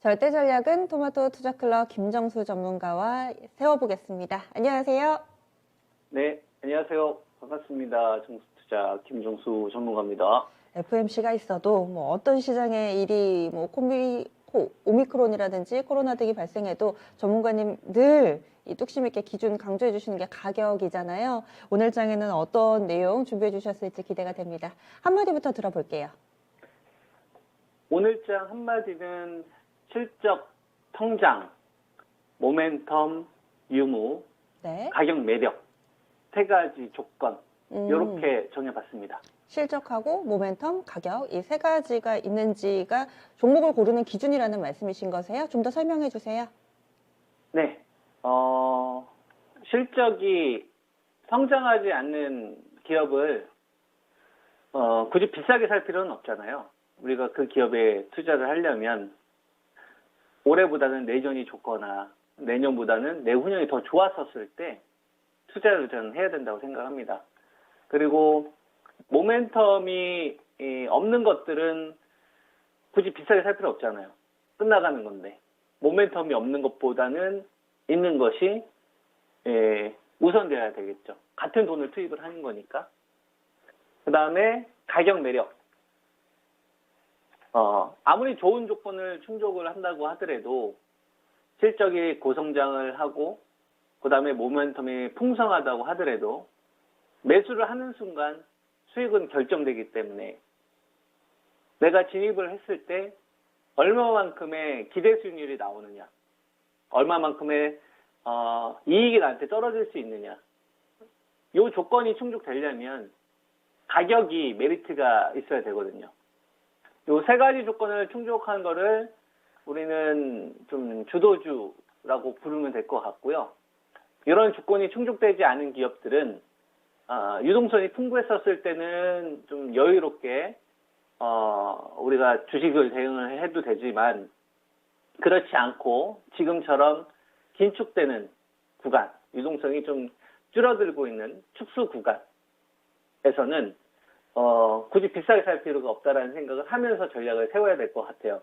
절대 전략은 토마토 투자클럽 김정수 전문가와 세워보겠습니다. 안녕하세요. 네, 안녕하세요. 반갑습니다. 정수투자 김종수 전문가입니다. FMC가 있어도 어떤 시장의 일이 오미크론이라든지 코로나 등이 발생해도 전문가님 늘 이 뚝심 있게 기준 강조해 주시는 게 가격이잖아요. 오늘 장에는 어떤 내용 준비해 주셨을지 기대가 됩니다. 한마디부터 들어볼게요. 오늘 장 한마디는 실적, 성장, 모멘텀, 유무, 네. 가격 매력, 세 가지 조건 이렇게 정해봤습니다. 실적하고 모멘텀, 가격 이 세 가지가 있는지가 종목을 고르는 기준이라는 말씀이신 거세요? 좀 더 설명해 주세요. 네, 실적이 성장하지 않는 기업을 굳이 비싸게 살 필요는 없잖아요. 우리가 그 기업에 투자를 하려면 올해보다는 내년이 좋거나 내년보다는 내후년이 더 좋았었을 때 투자를 저는 해야 된다고 생각합니다. 그리고 모멘텀이 없는 것들은 굳이 비싸게 살 필요 없잖아요. 끝나가는 건데 모멘텀이 없는 것보다는 있는 것이 우선돼야 되겠죠. 같은 돈을 투입을 하는 거니까. 그 다음에 가격 매력. 아무리 좋은 조건을 충족을 한다고 하더라도 실적이 고성장을 하고 그 다음에 모멘텀이 풍성하다고 하더라도 매수를 하는 순간 수익은 결정되기 때문에 내가 진입을 했을 때 얼마만큼의 기대 수익률이 나오느냐, 얼마만큼의 이익이 나한테 떨어질 수 있느냐, 이 조건이 충족되려면 가격이 메리트가 있어야 되거든요. 이 세 가지 조건을 충족한 거를 우리는 좀 주도주라고 부르면 될 것 같고요. 이런 조건이 충족되지 않은 기업들은 유동성이 풍부했었을 때는 좀 여유롭게 우리가 주식을 대응을 해도 되지만 그렇지 않고 지금처럼 긴축되는 구간, 유동성이 좀 줄어들고 있는 축소 구간에서는 굳이 비싸게 살 필요가 없다라는 생각을 하면서 전략을 세워야 될 것 같아요.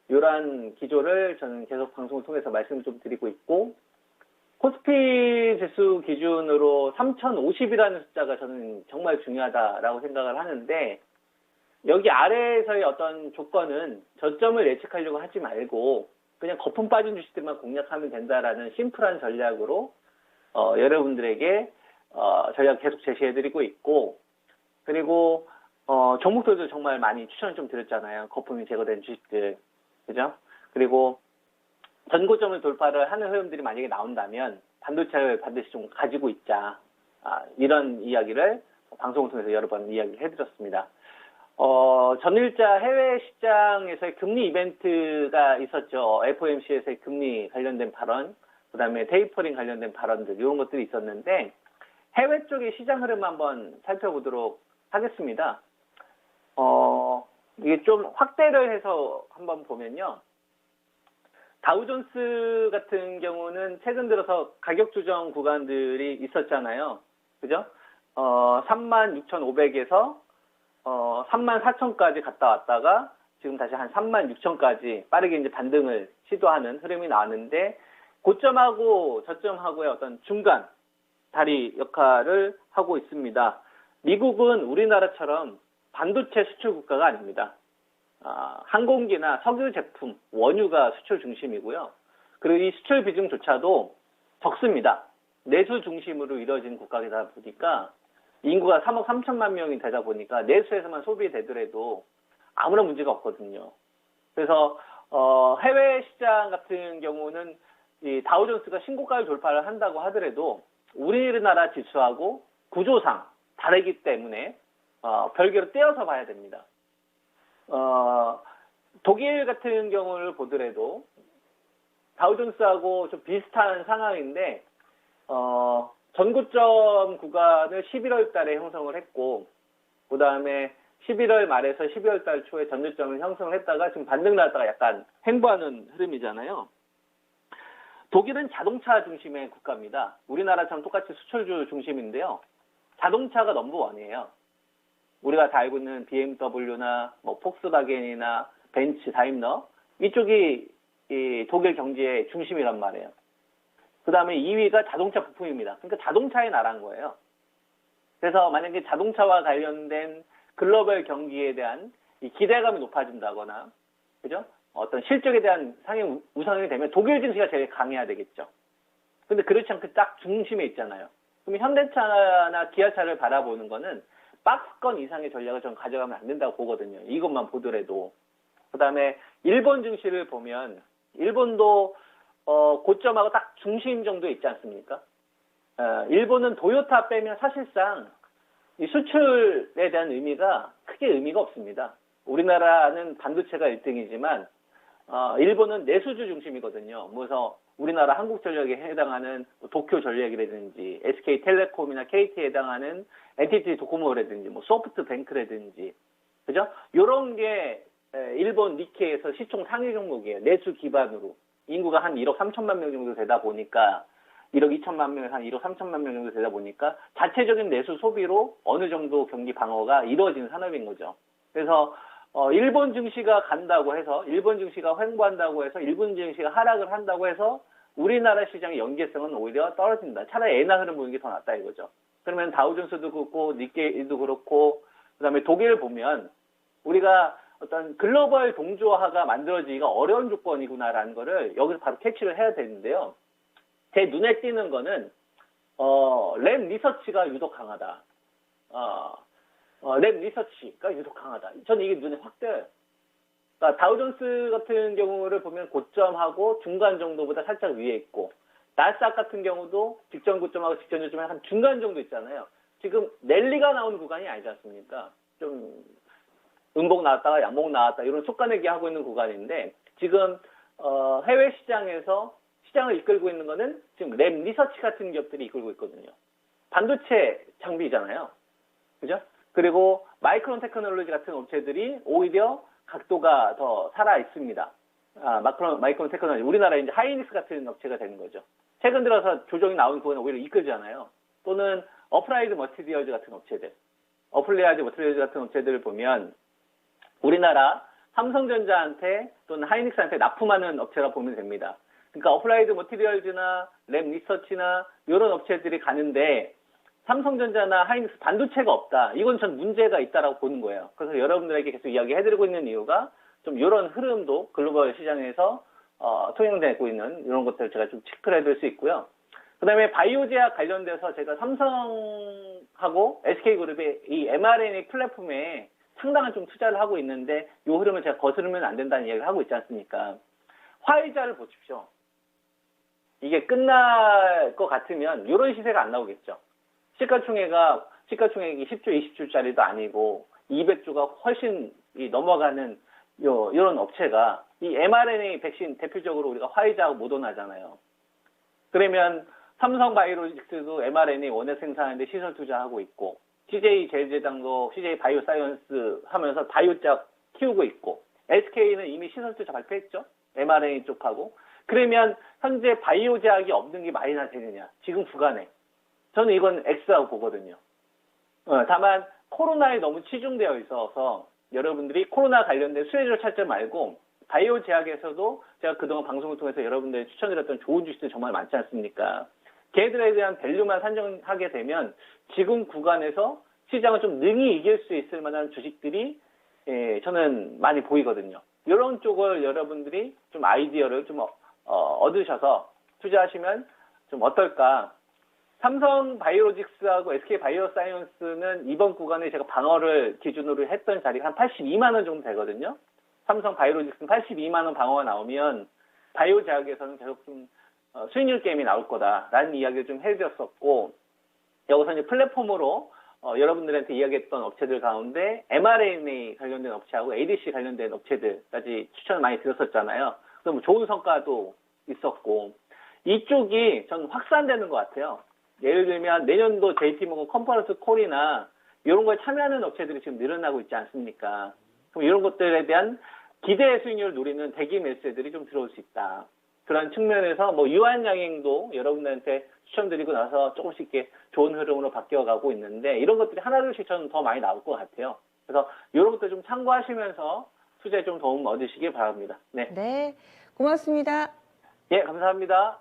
이러한 기조를 저는 계속 방송을 통해서 말씀을 좀 드리고 있고, 코스피 지수 기준으로 3050이라는 숫자가 저는 정말 중요하다라고 생각을 하는데, 여기 아래에서의 어떤 조건은 저점을 예측하려고 하지 말고 그냥 거품 빠진 주식들만 공략하면 된다라는 심플한 전략으로 여러분들에게 전략 계속 제시해드리고 있고, 그리고 종목들도 정말 많이 추천을 좀 드렸잖아요. 거품이 제거된 주식들, 그죠? 그리고 전고점을 돌파를 하는 흐름들이 만약에 나온다면 반도체를 반드시 좀 가지고 있자, 이런 이야기를 방송을 통해서 여러 번 이야기를 해드렸습니다. 전일자 해외 시장에서의 금리 이벤트가 있었죠. FOMC에서의 금리 관련된 발언, 그 다음에 테이퍼링 관련된 발언들, 이런 것들이 있었는데, 해외 쪽의 시장 흐름 한번 살펴보도록 하겠습니다. 이게 좀 확대를 해서 한번 보면요. 다우존스 같은 경우는 최근 들어서 가격 조정 구간들이 있었잖아요. 그죠? 36,500에서 34,000까지 갔다 왔다가 지금 다시 한 36,000까지 빠르게 이제 반등을 시도하는 흐름이 나왔는데, 고점하고 저점하고의 어떤 중간 다리 역할을 하고 있습니다. 미국은 우리나라처럼 반도체 수출 국가가 아닙니다. 항공기나 석유 제품, 원유가 수출 중심이고요. 그리고 이 수출 비중조차도 적습니다. 내수 중심으로 이루어진 국가이다 보니까 인구가 3억 3천만 명이 되다 보니까 내수에서만 소비되더라도 아무런 문제가 없거든요. 그래서 해외 시장 같은 경우는 이 다우존스가 신고가를 돌파를 한다고 하더라도 우리나라 지수하고 구조상 다르기 때문에 별개로 떼어서 봐야 됩니다. 독일 같은 경우를 보더라도 다우존스하고 좀 비슷한 상황인데 전고점 구간을 11월 달에 형성을 했고, 그 다음에 11월 말에서 12월 달 초에 전고점을 형성을 했다가 지금 반등 나왔다가 약간 횡보하는 흐름이잖아요. 독일은 자동차 중심의 국가입니다. 우리나라처럼 똑같이 수출주 중심인데요. 자동차가 넘버원이에요. 우리가 다 알고 있는 BMW나 뭐 폭스바겐이나 벤츠, 다임러, 이쪽이 이 독일 경제의 중심이란 말이에요. 그 다음에 2위가 자동차 부품입니다. 그러니까 자동차의 나라인 거예요. 그래서 만약에 자동차와 관련된 글로벌 경기에 대한 이 기대감이 높아진다거나, 그죠? 어떤 실적에 대한 상향 우상이 되면 독일 증시가 제일 강해야 되겠죠. 근데 그렇지 않고 딱 중심에 있잖아요. 그럼 현대차나 기아차를 바라보는 거는 박스권 이상의 전략을 좀 가져가면 안 된다고 보거든요. 이것만 보더라도. 그 다음에 일본 증시를 보면 일본도 고점하고 딱 중심 정도에 있지 않습니까? 일본은 도요타 빼면 사실상 이 수출에 대한 의미가 크게 의미가 없습니다. 우리나라는 반도체가 1등이지만 일본은 내수주 중심이거든요. 그래서 우리나라 한국전력에 해당하는 도쿄전력이라든지 SK텔레콤이나 KT에 해당하는 NTT 도코모라든지 소프트뱅크라든지, 그죠? 요런 게 일본 니케이에서 시총 상위 종목이에요. 내수 기반으로. 인구가 한 1억 3천만 명 정도 되다 보니까 1억 2천만 명, 한 1억 3천만 명 정도 되다 보니까 자체적인 내수 소비로 어느 정도 경기 방어가 이루어진 산업인 거죠. 그래서 일본 증시가 간다고 해서, 일본 증시가 횡보한다고 해서, 일본 증시가 하락을 한다고 해서 우리나라 시장의 연계성은 오히려 떨어진다. 차라리 엔화 흐름 보는 게 더 낫다 이거죠. 그러면 다우존스도 그렇고 니케이도 그렇고, 그다음에 독일을 보면 우리가 어떤 글로벌 동조화가 만들어지기가 어려운 조건이구나라는 거를 여기서 바로 캐치를 해야 되는데요. 제 눈에 띄는 거는 랩 리서치가 유독 강하다. 랩 리서치가 유독 강하다. 저는 이게 눈에 확 띄어요. 그러니까 다우존스 같은 경우를 보면 고점하고 중간 정도보다 살짝 위에 있고, 나스닥 같은 경우도 직전 고점하고 직전 저점에 한 중간 정도 있잖아요. 지금 랠리가 나오는 구간이 아니지 않습니까? 좀 음봉 나왔다가 양봉 나왔다 이런 촉가내기 하고 있는 구간인데, 지금 해외 시장에서 시장을 이끌고 있는 거는 지금 랩 리서치 같은 기업들이 이끌고 있거든요. 반도체 장비잖아요. 그죠? 그리고 마이크론 테크놀로지 같은 업체들이 오히려 각도가 더 살아 있습니다. 마이크론 테크놀로지, 우리나라 이제 하이닉스 같은 업체가 되는 거죠. 최근 들어서 조정이 나온 구간은 오히려 이끌잖아요. 또는 어플라이드 머티리얼즈 같은 업체들, 같은 업체들을 보면 우리나라 삼성전자한테 또는 하이닉스한테 납품하는 업체라 보면 됩니다. 그러니까 어플라이드 머티리얼즈나 랩 리서치나 이런 업체들이 가는데 삼성전자나 하이닉스 반도체가 없다. 이건 전 문제가 있다라고 보는 거예요. 그래서 여러분들에게 계속 이야기해드리고 있는 이유가 좀 이런 흐름도 글로벌 시장에서 통용되고 있는 이런 것들을 제가 좀 체크를 해둘 수 있고요. 그 다음에 바이오 제약 관련돼서 제가 삼성하고 SK그룹의 이 mRNA 플랫폼에 상당한 좀 투자를 하고 있는데, 이 흐름을 제가 거스르면 안 된다는 이야기를 하고 있지 않습니까? 화이자를 보십시오. 이게 끝날 것 같으면 이런 시세가 안 나오겠죠. 시가총액이 10조, 20조짜리도 아니고 200조가 훨씬 넘어가는 이런 업체가 이 mRNA 백신 대표적으로 우리가 화이자하고 모더나잖아요. 그러면 삼성바이오로직스도 mRNA 원액 생산하는데 시설 투자하고 있고, CJ 제일제당도 CJ 바이오사이언스 하면서 바이오작 키우고 있고, SK는 이미 시설 투자 발표했죠. mRNA 쪽하고. 그러면 현재 바이오 제약이 없는 게 말이나 되느냐, 지금 구간에. 저는 이건 X라고 보거든요. 다만 코로나에 너무 치중되어 있어서 여러분들이 코로나 관련된 수혜주를 찾지 말고, 바이오 제약에서도 제가 그동안 방송을 통해서 여러분들이 추천드렸던 좋은 주식들 정말 많지 않습니까? 걔들에 대한 밸류만 산정하게 되면 지금 구간에서 시장을 좀 능히 이길 수 있을 만한 주식들이 저는 많이 보이거든요. 이런 쪽을 여러분들이 좀 아이디어를 좀 얻으셔서 투자하시면 좀 어떨까. 삼성 바이오로직스하고 SK 바이오사이언스는 이번 구간에 제가 방어를 기준으로 했던 자리가 한 82만 원 정도 되거든요. 삼성 바이오로직스는 82만 원 방어가 나오면 바이오 제약에서는 계속 좀 수익률 게임이 나올 거다라는 이야기를 좀 해드렸었고, 여기서 이제 플랫폼으로 여러분들한테 이야기했던 업체들 가운데 mRNA 관련된 업체하고 ADC 관련된 업체들까지 추천을 많이 드렸었잖아요. 그럼 좋은 성과도 있었고, 이쪽이 전 확산되는 것 같아요. 예를 들면 내년도 JP모건 컨퍼런스 콜이나 이런 거에 참여하는 업체들이 지금 늘어나고 있지 않습니까? 그럼 이런 것들에 대한 기대 수익률을 노리는 대기 매수세들이 좀 들어올 수 있다. 그런 측면에서 유한양행도 여러분들한테 추천드리고 나서 조금씩 이렇게 좋은 흐름으로 바뀌어가고 있는데, 이런 것들이 하나둘씩 저는 더 많이 나올 것 같아요. 그래서 이런 것들 좀 참고하시면서 투자에 좀 도움 얻으시길 바랍니다. 네. 네. 고맙습니다. 예, 감사합니다.